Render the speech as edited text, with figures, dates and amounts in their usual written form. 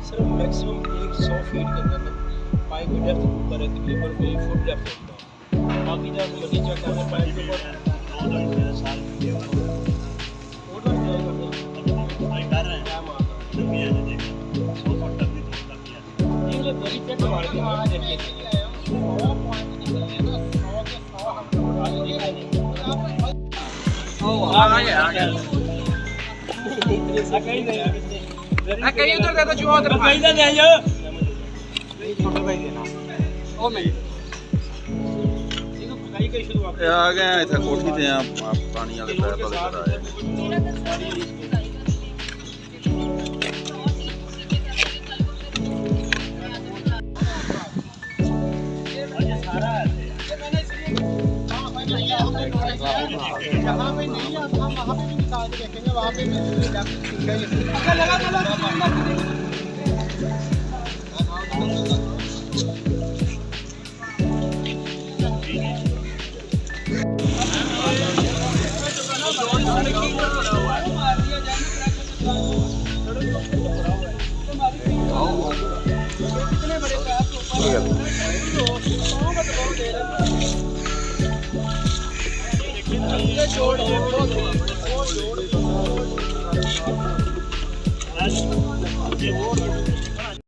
Sir maximum 100 feet के अंदर pipe की डेप्थ ऊपर है, तकरीबन 1 फुट डेप्थ होता है। बाकी जब मर्जी चेक करते हैं पाइप के ऊपर आ गए इतना कोठी थे पानी वाले पैप वाले आए जहाँ पे नहीं है हम वहाँ पे भी निकाल के देखेंगे, वहाँ पे जोड़